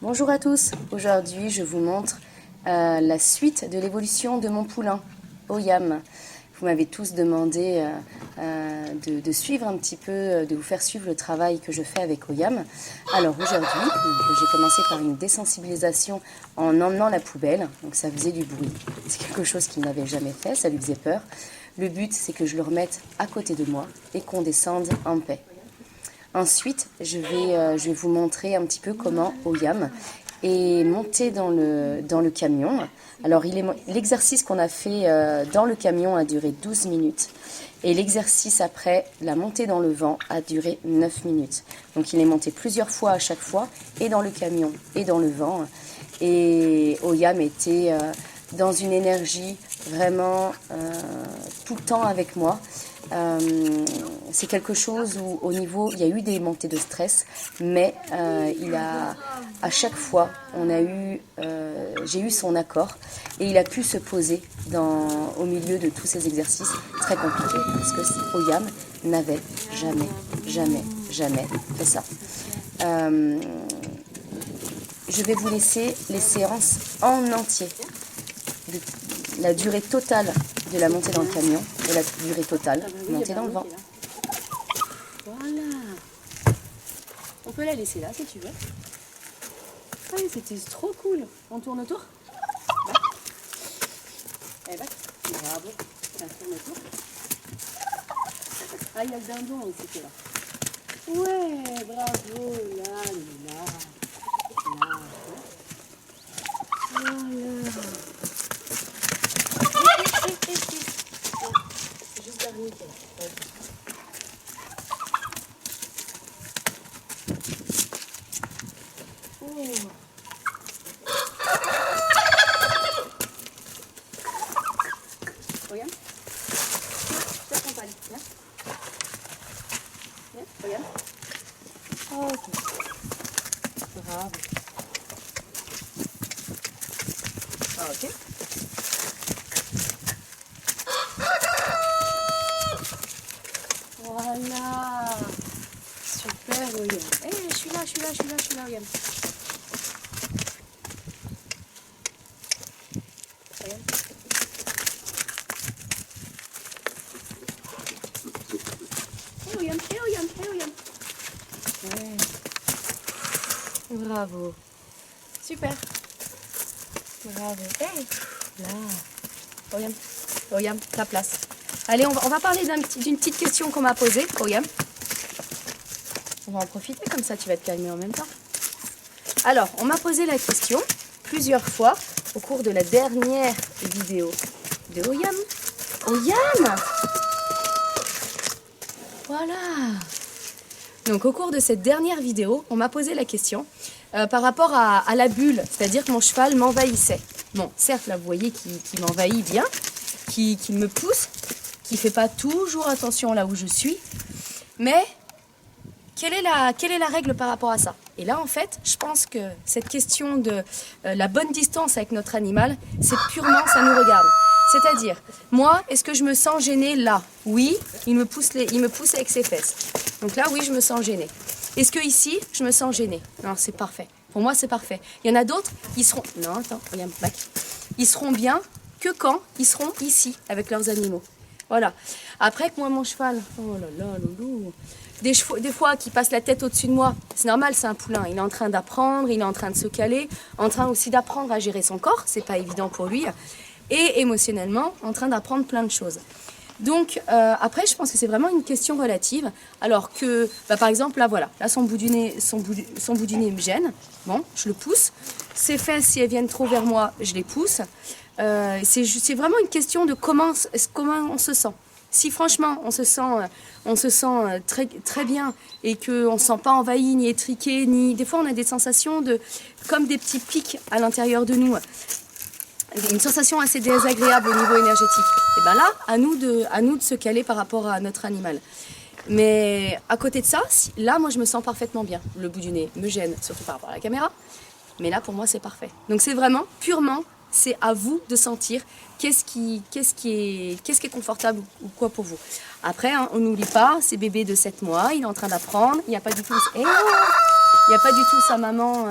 Bonjour à tous, aujourd'hui je vous montre la suite de l'évolution de mon poulain, Oyam. Vous m'avez tous demandé de suivre un petit peu, de vous faire suivre le travail que je fais avec Oyam. Alors aujourd'hui, j'ai commencé par une désensibilisation en emmenant la poubelle, donc ça faisait du bruit. C'est quelque chose qu'il n'avait jamais fait, ça lui faisait peur. Le but c'est que je le remette à côté de moi et qu'on descende en paix. Ensuite, je vais vous montrer un petit peu comment Oyam est monté dans le camion. Alors, l'exercice qu'on a fait dans le camion a duré 12 minutes. Et l'exercice après, la montée dans le vent, a duré 9 minutes. Donc, il est monté plusieurs fois à chaque fois, et dans le camion, et dans le vent. Et Oyam était dans une énergie vraiment tout le temps avec moi. C'est quelque chose où au niveau, il y a eu des montées de stress, mais à chaque fois, j'ai eu son accord et il a pu se poser au milieu de tous ces exercices très compliqués parce que Oyam n'avait jamais fait ça. Je vais vous laisser les séances en entier. La durée totale de la montée dans le camion et la durée totale de la montée dans le vent. Voilà. On peut la laisser là si tu veux. Ah, c'était trop cool. On tourne autour. Allez, back. Bravo. On tourne autour. Ah, il y a le dindon aussi qui est là. Ouais, bravo. Là, là. Voilà. C'est juste dernier qui est là. Regarde. Je t'accompagne. Viens. Viens, regarde. Ok. Bravo. Ok. Voilà. Super, William. Eh, je suis là, William. Regarde. William. Ouais. Bravo. Super. Bravo. Hey. Là. William, ta place. Allez, on va parler d'une petite question qu'on m'a posée, William. On va en profiter, comme ça tu vas te calmer en même temps. Alors, on m'a posé la question plusieurs fois au cours de la dernière vidéo de Oyam. Oyam! Voilà! Donc, au cours de cette dernière vidéo, on m'a posé la question par rapport à la bulle, c'est-à-dire que mon cheval m'envahissait. Bon, certes, là, vous voyez qu'il m'envahit bien, qu'il me pousse, qu'il ne fait pas toujours attention là où je suis, mais quelle est la règle par rapport à ça? Et là, en fait, je pense que cette question de la bonne distance avec notre animal, c'est purement, ça nous regarde. C'est-à-dire, moi, est-ce que je me sens gênée là? Oui, il me pousse avec ses fesses. Donc là, oui, je me sens gênée. Est-ce que ici, je me sens gênée? Non, c'est parfait. Pour moi, c'est parfait. Il y en a d'autres, ils seront... Non, attends, regarde, back. Ils seront bien que quand ils seront ici, avec leurs animaux. Voilà. Après que moi, mon cheval... Oh là là, loulou... Des fois qui passent la tête au-dessus de moi, c'est normal, c'est un poulain, il est en train d'apprendre, il est en train de se caler, en train aussi d'apprendre à gérer son corps, c'est pas évident pour lui, et émotionnellement, en train d'apprendre plein de choses. Donc après, je pense que c'est vraiment une question relative, alors que, par exemple, là voilà, là son bout du nez me gêne, bon, je le pousse, ses fesses, si elles viennent trop vers moi, je les pousse, c'est vraiment une question de comment on se sent. Si franchement on se sent très, très bien et qu'on ne se sent pas envahi, ni étriqué, ni... Des fois on a des sensations comme des petits pics à l'intérieur de nous. Une sensation assez désagréable au niveau énergétique. Et bien là, à nous de se caler par rapport à notre animal. Mais à côté de ça, là moi je me sens parfaitement bien. Le bout du nez me gêne, surtout par rapport à la caméra. Mais là pour moi c'est parfait. Donc c'est vraiment purement... C'est à vous de sentir qu'est-ce qui est confortable ou quoi pour vous. Après, hein, on n'oublie pas, c'est bébé de 7 mois, il est en train d'apprendre, il n'y a pas du tout... Il n'y a pas du tout sa maman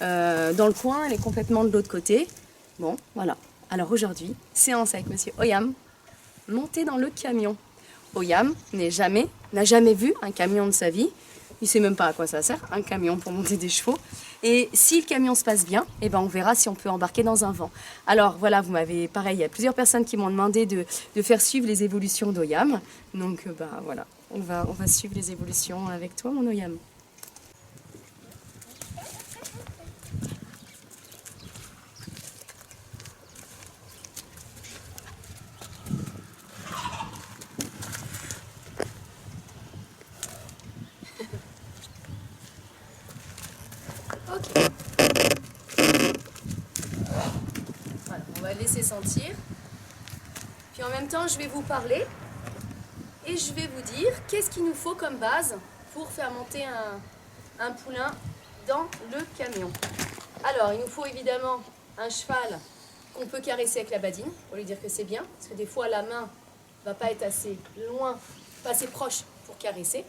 dans le coin, elle est complètement de l'autre côté. Bon, voilà. Alors aujourd'hui, séance avec monsieur Oyam, monter dans le camion. Oyam n'a jamais vu un camion de sa vie. Il ne sait même pas à quoi ça sert, un camion pour monter des chevaux. Et si le camion se passe bien, eh ben on verra si on peut embarquer dans un vent. Alors voilà, vous m'avez, pareil, il y a plusieurs personnes qui m'ont demandé de faire suivre les évolutions d'Oyam. Donc voilà, on va suivre les évolutions avec toi, mon Oyam. Ok. Voilà, on va le laisser sentir. Puis en même temps, je vais vous parler et je vais vous dire qu'est-ce qu'il nous faut comme base pour faire monter un poulain dans le camion. Alors, il nous faut évidemment un cheval qu'on peut caresser avec la badine pour lui dire que c'est bien, parce que des fois la main va pas être assez loin, pas assez proche pour caresser.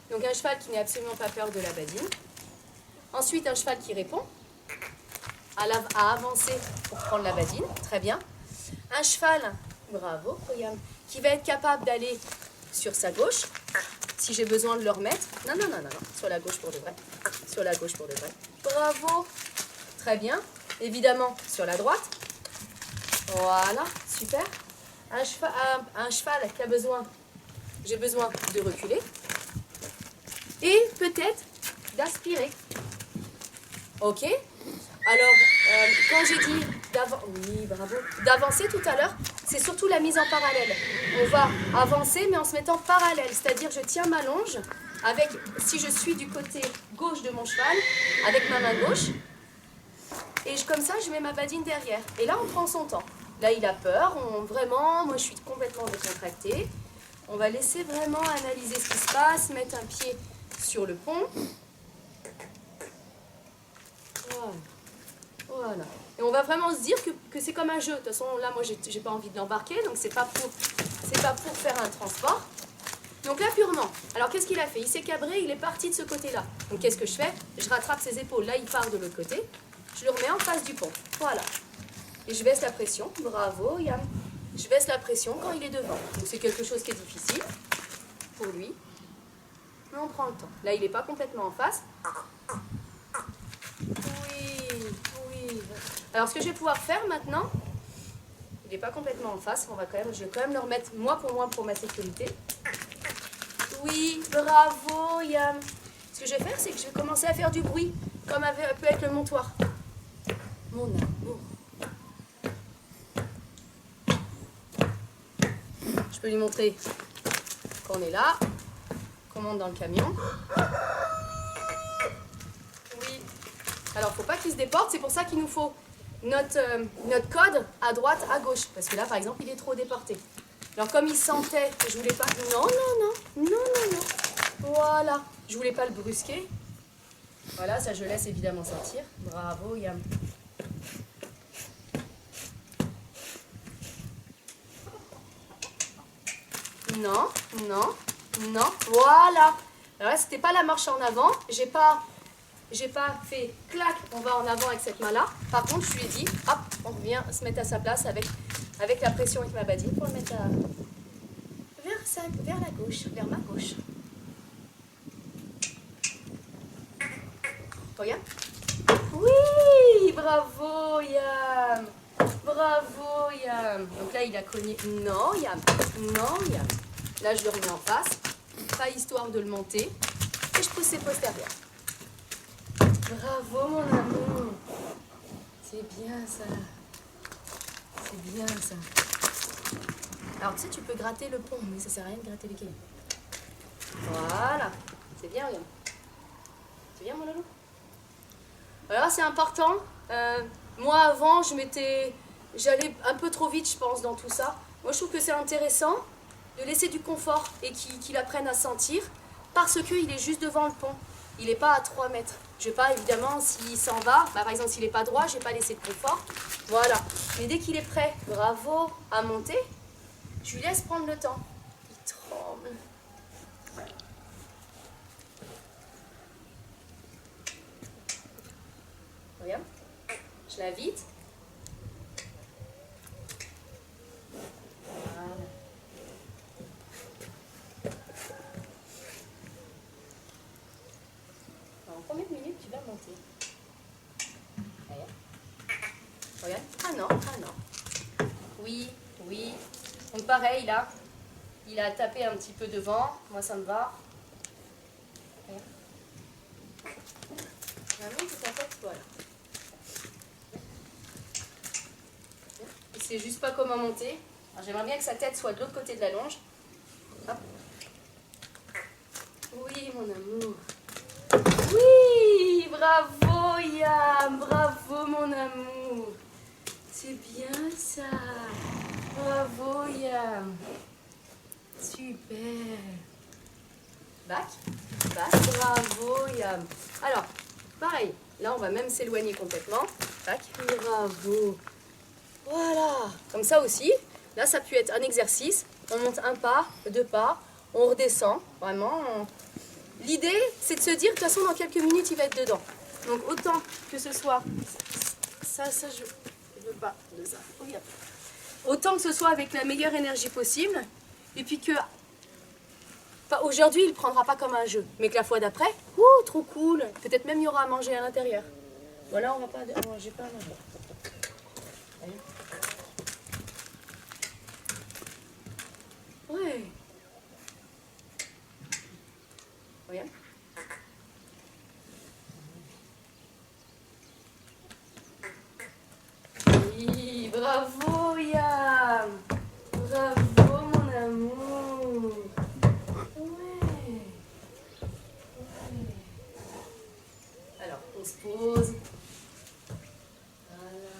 Donc un cheval qui n'ait absolument pas peur de la badine. Ensuite, un cheval qui répond à avancer pour prendre la badine, très bien. Un cheval, bravo, Oyam, qui va être capable d'aller sur sa gauche, si j'ai besoin de le remettre. Non, sur la gauche pour de vrai. Sur la gauche pour de vrai. Bravo, très bien. Évidemment, sur la droite. Voilà, super. Un cheval qui a besoin, j'ai besoin de reculer. Et peut-être d'aspirer. Ok. Alors, quand j'ai dit d'avancer tout à l'heure, c'est surtout la mise en parallèle. On va avancer, mais en se mettant parallèle. C'est-à-dire, je tiens ma longe, si je suis du côté gauche de mon cheval, avec ma main gauche, et comme ça, je mets ma badine derrière. Et là, on prend son temps. Là, il a peur. Moi, je suis complètement décontractée. On va laisser vraiment analyser ce qui se passe, mettre un pied sur le pont. Voilà. Et on va vraiment se dire que c'est comme un jeu. De toute façon, là, moi, j'ai pas envie de l'embarquer, donc c'est pas pour faire un transport. Donc là, purement. Alors, qu'est-ce qu'il a fait? Il s'est cabré, il est parti de ce côté-là. Donc, qu'est-ce que je fais? Je rattrape ses épaules. Là, il part de l'autre côté. Je le remets en face du pont. Voilà. Et je baisse la pression. Bravo, Yann. Je baisse la pression quand il est devant. Donc, c'est quelque chose qui est difficile pour lui. Mais on prend le temps. Là, il n'est pas complètement en face. Oui. Alors, ce que je vais pouvoir faire maintenant, il n'est pas complètement en face. Je vais quand même le remettre moi pour ma sécurité. Oui, bravo, Yam. Ce que je vais faire, c'est que je vais commencer à faire du bruit, comme peut être le montoir. Mon amour. Je peux lui montrer qu'on est là, qu'on monte dans le camion. Oui. Alors, il ne faut pas qu'il se déporte, c'est pour ça qu'il nous faut notre code à droite, à gauche. Parce que là, par exemple, il est trop déporté. Alors, comme il sentait que je voulais pas... Non. Voilà. Je voulais pas le brusquer. Voilà, ça, je laisse évidemment sortir. Bravo, Yam. Non. Voilà. Alors là, c'était pas la marche en avant. J'ai pas fait clac, on va en avant avec cette main-là. Par contre, je lui ai dit, hop, on revient se mettre à sa place avec la pression avec ma badine pour le mettre vers la gauche, vers ma gauche. Regarde. Oui, bravo, Yam. Bravo, Yam. Donc là, il a cogné. Non, Yam. Là, je le remets en face. Pas histoire de le monter. Et je pousse ses postérieurs. Bravo, mon amour. C'est bien ça. Alors, tu sais, tu peux gratter le pont, mais ça sert à rien de gratter les cailloux. Voilà. C'est bien, regarde. C'est bien, mon loulou. Alors, c'est important. Moi, avant, j'allais un peu trop vite, je pense, dans tout ça. Moi, je trouve que c'est intéressant de laisser du confort et qu'il apprenne à sentir parce qu'il est juste devant le pont. Il n'est pas à 3 mètres. Je vais pas, évidemment, s'il s'en va, par exemple, s'il n'est pas droit, je vais pas laisser de confort. Voilà. Mais dès qu'il est prêt, bravo, à monter, je lui laisse prendre le temps. Il tremble. Je l'invite. Voilà. En combien de minutes tu vas monter? Regarde. Ah non, ah non. Oui, oui. Donc pareil là, il a tapé un petit peu devant. Moi ça me va. Regarde. Vraiment tout en fait, voilà. Il sait juste pas comment monter. J'aimerais bien que sa tête soit de l'autre côté de la longe. Hop. Oui, mon amour. Oui, bravo Yam, bravo mon amour. C'est bien ça. Bravo Yam. Super. Back, back, bravo Yam. Alors, pareil, là on va même s'éloigner complètement. Back, bravo. Voilà, comme ça aussi. Là ça peut être un exercice. On monte un pas, deux pas, on redescend. Vraiment, l'idée c'est de se dire, de toute façon dans quelques minutes il va être dedans. Donc autant que ce soit, ça je veux pas de ça. Regarde. Autant que ce soit avec la meilleure énergie possible. Et puis que aujourd'hui il ne prendra pas comme un jeu. Mais que la fois d'après, trop cool. Peut-être même il y aura à manger à l'intérieur. Voilà, on va pas manger pas à manger. Allez. Ouais. Regarde. Oui, bravo Yam. Bravo mon amour. Ouais. Alors, on se pose. Voilà.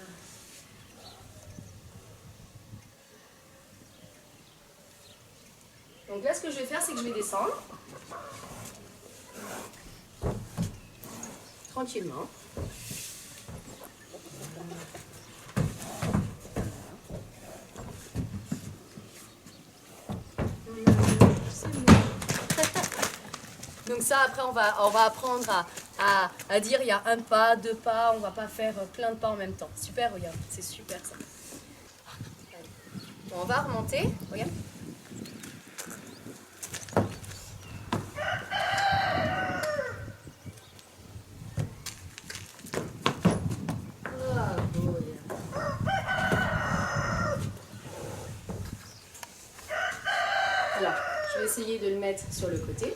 Donc là, ce que je vais faire, c'est que je vais descendre. Tranquillement. Donc ça, après, on va apprendre à dire il y a un pas, deux pas, on va pas faire plein de pas en même temps. Super, regarde, c'est super ça. Bon, on va remonter, regarde. Bravo, alors, je vais essayer de le mettre sur le côté.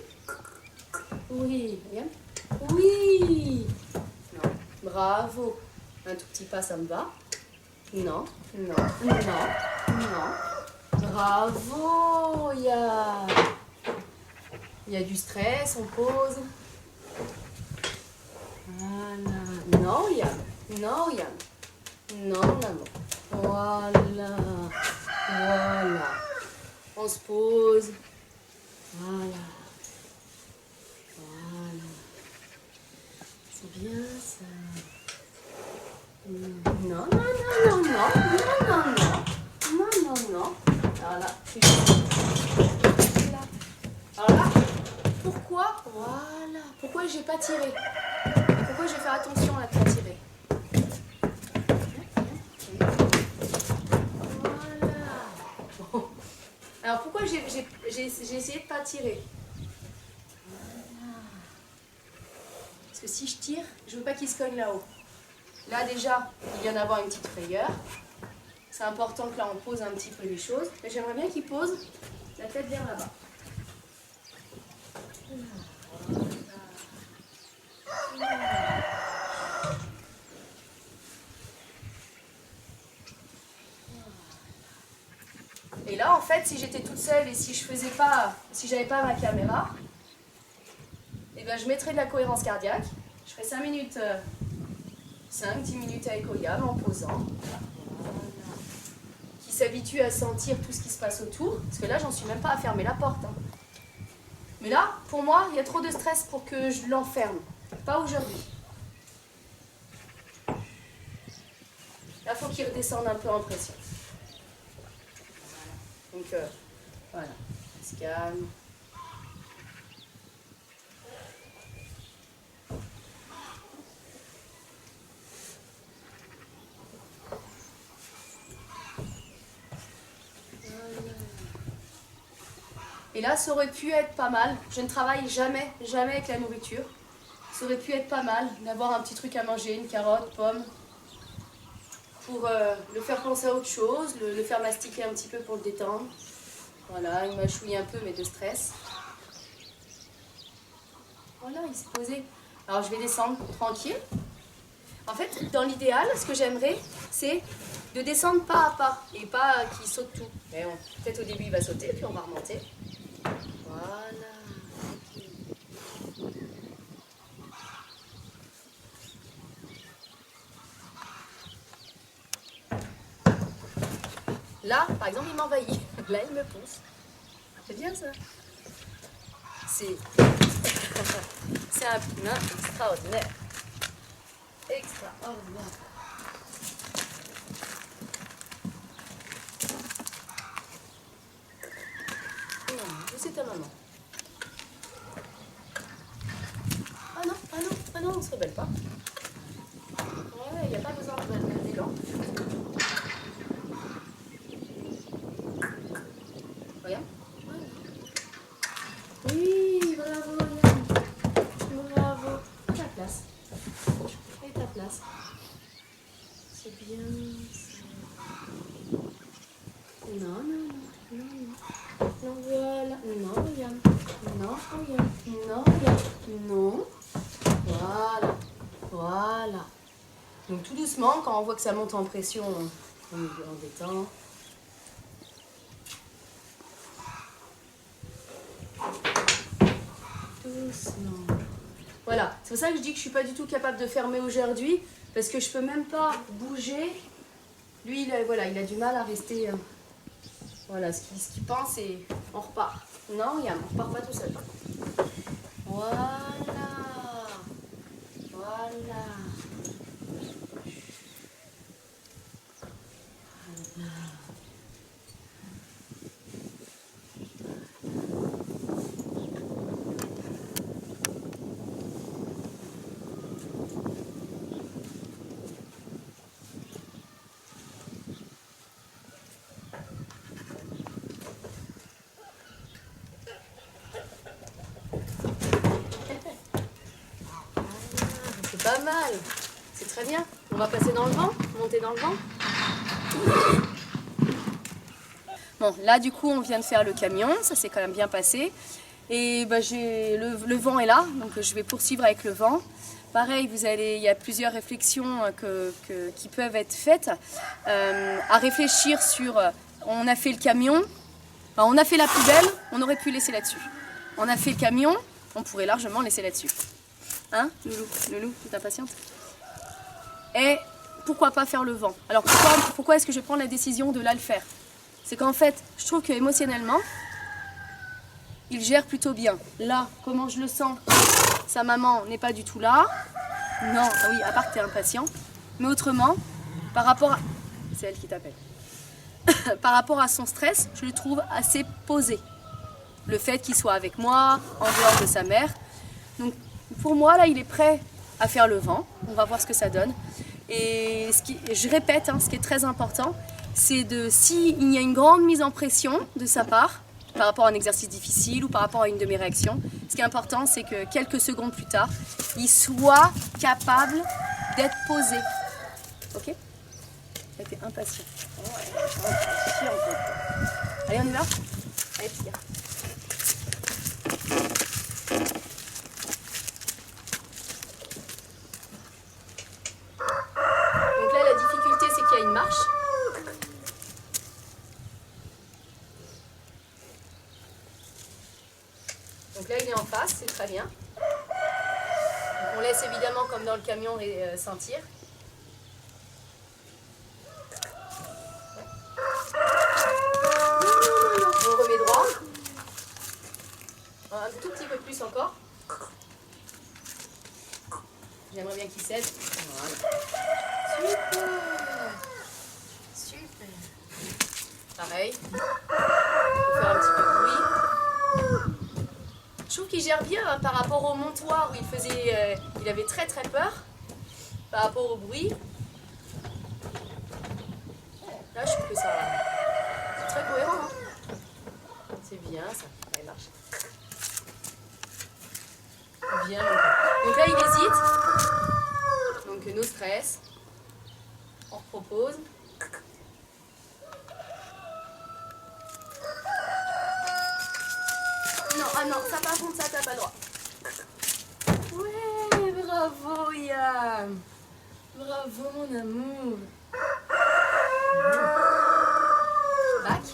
Oui, regarde. Oui. Non, bravo. Un tout petit pas, ça me va. Non, non, non, non. Bravo, il y a du stress, on pose. Voilà. Non, Yann. Non, Yann. Non, maman. Voilà. Voilà. On se pose. Voilà. Voilà. C'est bien ça. Non, non, non, non, non, non, non, non, non, non, non. Alors là, tu là. Alors là, pourquoi? Voilà. Pourquoi j'ai pas tiré? Pourquoi je vais faire attention à ne pas tirer? Voilà. Bon. Alors pourquoi j'ai essayé de pas tirer? Voilà. Parce que si je tire, je veux pas qu'il se cogne là-haut. Là déjà, il vient d'avoir une petite frayeur. C'est important que là on pose un petit peu les choses. Mais j'aimerais bien qu'il pose la tête vers là-bas. Et là en fait, si j'étais toute seule et si j'avais pas ma caméra, et ben je mettrais de la cohérence cardiaque. Je ferais 5 minutes. 5-10 minutes avec Oyam en posant. Voilà. Qui s'habitue à sentir tout ce qui se passe autour. Parce que là, j'en suis même pas à fermer la porte. Hein. Mais là, pour moi, il y a trop de stress pour que je l'enferme. Pas aujourd'hui. Là, il faut qu'il redescende un peu en pression. Voilà. Donc, voilà. Il se calme. Et là, ça aurait pu être pas mal. Je ne travaille jamais avec la nourriture. Ça aurait pu être pas mal d'avoir un petit truc à manger, une carotte, pomme, pour le faire penser à autre chose, le faire mastiquer un petit peu pour le détendre. Voilà, il m'a chouillé un peu, mais de stress. Voilà, il s'est posé. Alors je vais descendre tranquille. En fait, dans l'idéal, ce que j'aimerais, c'est de descendre pas à pas et pas qu'il saute tout. Mais bon, peut-être au début il va sauter, puis on va remonter. Voilà. Là, par exemple, il m'envahit. Là, il me pousse. C'est bien ça. C'est un humain extraordinaire. Extraordinaire. C'est ta maman. Ah non, on se rebelle pas. Ouais, il n'y a pas besoin de mettre d'élan. Regarde. Oui, bravo, Yann. Bravo. À ta place. Et ta place. C'est bien. Non. Non, voilà. Non, Yann. Non, Yann. Non, Yann. Non. Voilà. Donc tout doucement, quand on voit que ça monte en pression, on détend. Doucement. Voilà, c'est pour ça que je dis que je suis pas du tout capable de fermer aujourd'hui, parce que je peux même pas bouger. Lui, il a du mal à rester. Voilà, ce qu'il pense et on repart. Non, Yann, on repart pas tout seul. Voilà. C'est pas mal. C'est très bien. On va passer dans le vent, monter dans le vent. Bon, là du coup on vient de faire le camion, ça s'est quand même bien passé. Et bah, le vent est là, donc je vais poursuivre avec le vent. Pareil, il y a plusieurs réflexions qui peuvent être faites. À réfléchir sur, on a fait le camion, enfin, on a fait la poubelle, on aurait pu laisser là-dessus. On a fait le camion, on pourrait largement laisser là-dessus. Hein, Loulou, tu t'impatientes? Et pourquoi pas faire le vent? Alors pourquoi est-ce que je prends la décision de là le faire? C'est qu'en fait, je trouve qu'émotionnellement, il gère plutôt bien. Là, comment je le sens, sa maman n'est pas du tout là. Non, ah oui, à part que tu es impatient. Mais autrement, par rapport à... C'est elle qui t'appelle. Par rapport à son stress, je le trouve assez posé. Le fait qu'il soit avec moi, en dehors de sa mère. Donc pour moi, là, il est prêt à faire le vent. On va voir ce que ça donne. Et je répète, ce qui est très important, c'est s'il y a une grande mise en pression de sa part, par rapport à un exercice difficile ou par rapport à une de mes réactions, ce qui est important, c'est que quelques secondes plus tard, il soit capable d'être posé. Ok? T'es impatient. Ouais, allez, on y va? Allez, tire. Donc là, la difficulté, c'est qu'il y a une marche. Donc là, il est en face, c'est très bien. Donc on laisse évidemment, comme dans le camion, sentir. On remet droit. Un tout petit peu plus encore. J'aimerais bien qu'il cède. Voilà. Super. Pareil. On peut faire un petit peu de bruit. Je trouve qu'il gère bien par rapport au montoir où il avait très très peur. Par rapport au bruit. Là, je trouve que ça... C'est très cohérent. C'est bien ça. marche. Bien. Donc là, il hésite. Donc, no stress. On repropose. Non, ah non, ça par contre, ça, t'as pas le droit. Ouais, bravo, Yam. Bravo, mon amour. Bac.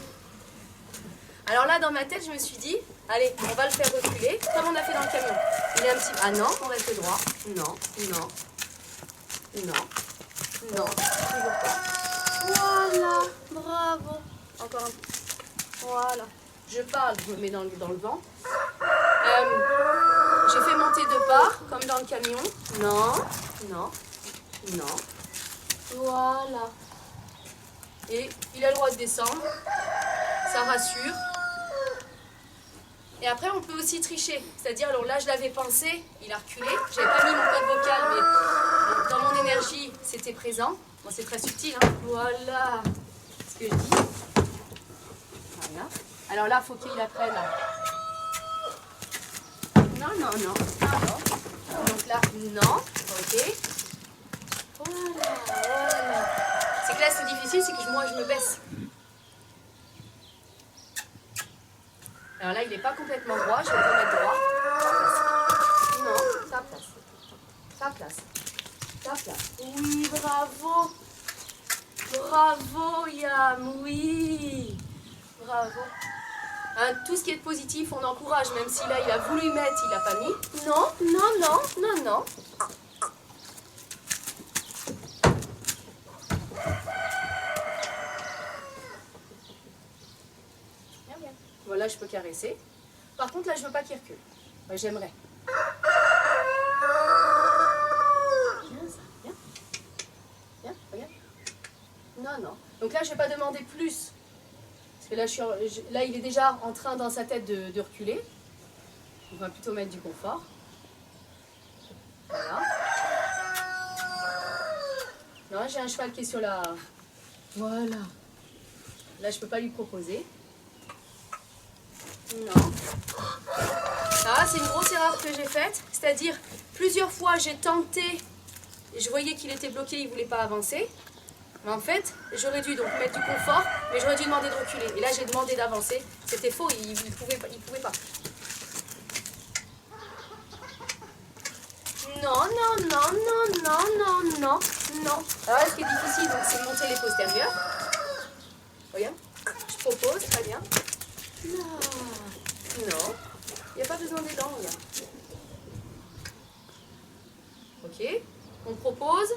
Alors là, dans ma tête, je me suis dit, allez, on va le faire reculer, comme on a fait dans le camion. Il est un petit... Ah non, on reste droit. Non, non, non, non, toujours pas. Voilà, bravo. Encore un peu. Voilà. Je parle, je me mets dans le vent. J'ai fait monter de part, comme dans le camion. Non, non, non. Voilà. Et il a le droit de descendre. Ça rassure. Et après, on peut aussi tricher. C'est-à-dire, alors là, je l'avais pensé, il a reculé. Je n'avais pas mis mon code vocal, mais dans mon énergie, c'était présent. Bon, c'est très subtil, hein. Voilà ce que je dis. Voilà. Alors là, il faut qu'il apprenne. Non, non, non. Alors, donc là, non. Ok. Voilà, voilà. C'est que là, c'est difficile, c'est que moi, je me baisse. Alors là, il n'est pas complètement droit, je vais le remettre droit. Non, ta place. Ta place. Ta place. Oui, bravo. Bravo, Yam, oui. Bravo. Hein, tout ce qui est positif, on encourage, même si là, il a voulu mettre, il n'a pas mis. Non, non, non, non, non. Voilà, je peux caresser. Par contre, là, je ne veux pas qu'il recule. Enfin, j'aimerais. Viens, ça. Viens. Viens, regarde. Non, non. Donc là, je ne vais pas demander plus. Parce que là, là, il est déjà en train, dans sa tête, de reculer. On va plutôt mettre du confort. Voilà. Non, j'ai un cheval qui est sur la... Voilà. Là, je ne peux pas lui proposer. Non. Ah, c'est une grosse erreur que j'ai faite. C'est-à-dire, plusieurs fois, j'ai tenté, je voyais qu'il était bloqué, il ne voulait pas avancer. Mais en fait, j'aurais dû donc mettre du confort, mais j'aurais dû demander de reculer. Et là, j'ai demandé d'avancer. C'était faux, il ne pouvait pas. Non, non, non, non, non, non, non, non. Alors là, ce qui est difficile, c'est de monter les postérieurs. Regarde, je propose, très bien. Non, non, il n'y a pas besoin des dents, regarde. Ok, on propose.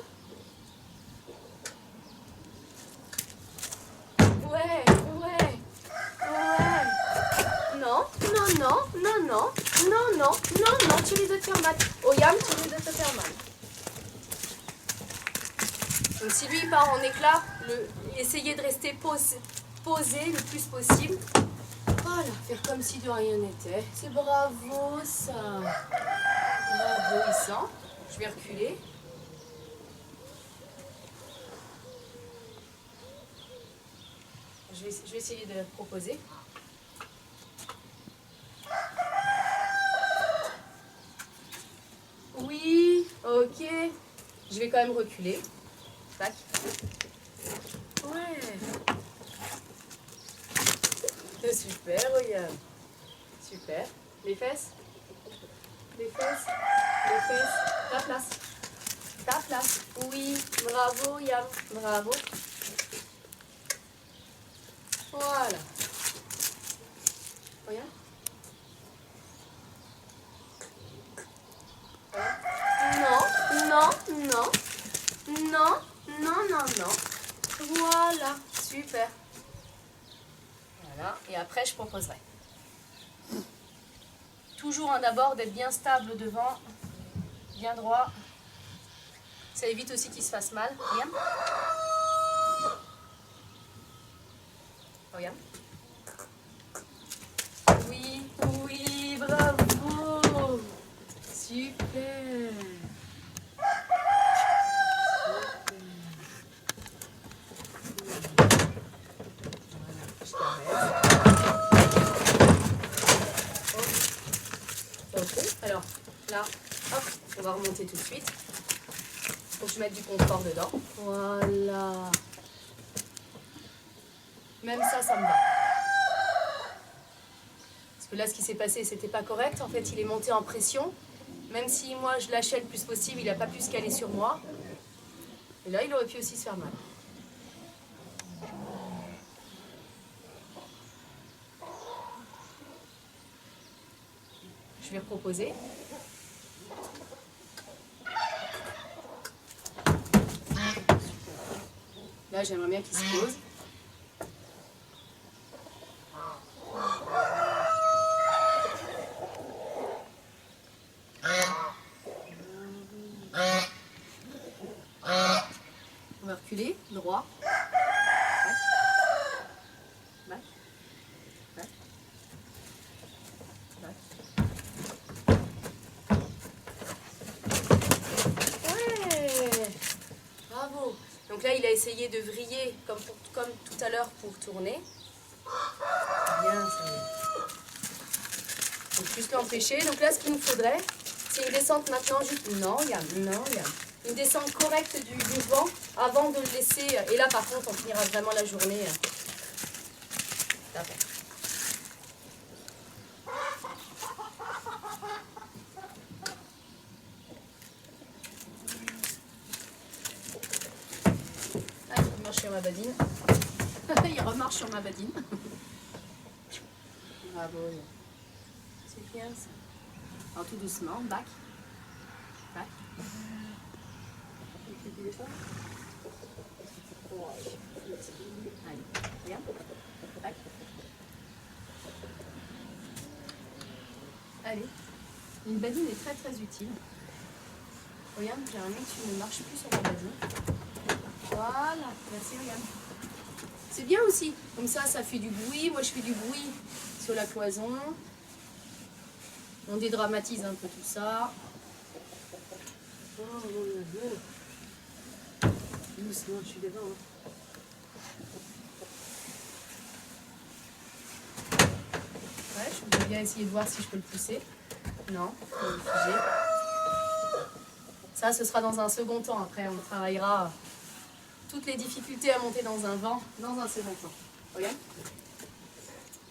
Ouais, ouais, ouais. Non, non, non, non, non, non, non, non, non, tu risques de te faire mal. Oh Yam, tu risques de te faire mal. Donc si lui il part en éclat, essayez de rester posé le plus possible. Voilà, faire comme si de rien n'était. C'est bravo ça. Bravo, il sent. Je vais reculer. Je vais essayer de proposer. Oui, ok. Je vais quand même reculer. Tac. Ouais. Super, regarde. Super. Les fesses. Les fesses. Les fesses. Ta place. Ta place. Oui. Bravo, Yam. Bravo. Voilà. Regarde. Non, non, non. Non, non, non, non. Voilà. Super. Voilà. Et après, je proposerai. Toujours d'abord d'être bien stable devant, bien droit. Ça évite aussi qu'il se fasse mal. Regarde. Regarde. Oui, oui, bravo. Super. là, hop, on va remonter tout de suite. Faut que je mette du confort dedans. Voilà. Même ça, ça me va. Parce que là, ce qui s'est passé, c'était pas correct. En fait, il est monté en pression. Même si moi, je lâchais le plus possible, il n'a pas pu se caler sur moi. Et là, il aurait pu aussi se faire mal. Je vais reproposer. Là, j'aimerais bien qu'il se pose. On va reculer, droit. Back. Back. Back. Ouais. Bravo. Donc là, il a essayé de vriller comme tout à l'heure pour tourner. Bien, ça y est. Donc juste l'empêcher. Donc là, ce qu'il nous faudrait, c'est une descente maintenant. Juste non, Yann, non, Yann. Une descente correcte du vent avant de le laisser. Et là, par contre, on finira vraiment la journée. D'accord. Ah, il marche sur ma badine. Il remarche sur ma badine. Bravo. C'est bien ça. Alors tout doucement, back. Back. Allez, regarde. Back. Allez. Une badine est très très utile. Regarde, j'aimerais bien que tu ne marches plus sur la badine. Voilà, merci, regarde. C'est bien aussi. Comme ça fait du bruit. Moi, je fais du bruit sur la cloison. On dédramatise un peu tout ça. Doucement, je suis devant. Ouais, je vais bien essayer de voir si je peux le pousser. Non, je vais le figer. Ça, ce sera dans un second temps. Après, on travaillera toutes les difficultés à monter dans un vent dans un second temps. Regarde.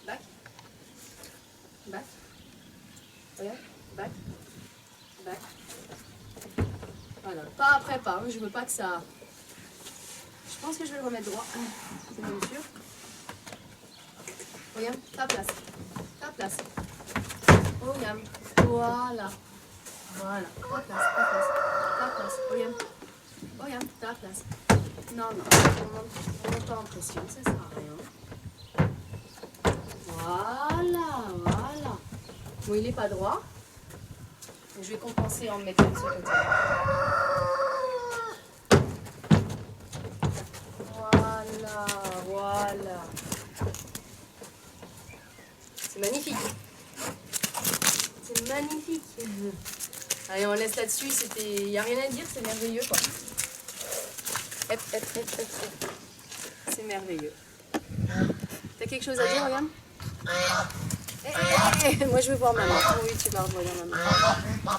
Back. Back. Regarde. Back. Back. Voilà. Pas après pas. Je veux pas que ça... Je pense que je vais le remettre droit. C'est même sûr. Regarde. Ta place. Ta place. Regarde. Voilà. Voilà. Ta place. Ta place. Ta place. Regarde. Regarde. Ta place. Non, non. On monte pas en pression. Ça sert à rien. Voilà. Voilà. Bon, il n'est pas droit. Je vais compenser en me mettant de ce côté-là. Voilà, voilà. C'est magnifique. C'est magnifique. Allez, on laisse là-dessus. Il n'y a rien à dire, c'est merveilleux, quoi. C'est merveilleux. T'as quelque chose à dire, regarde? Moi, je veux voir maman. Oui, tu vas revoir maman.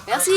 Merci.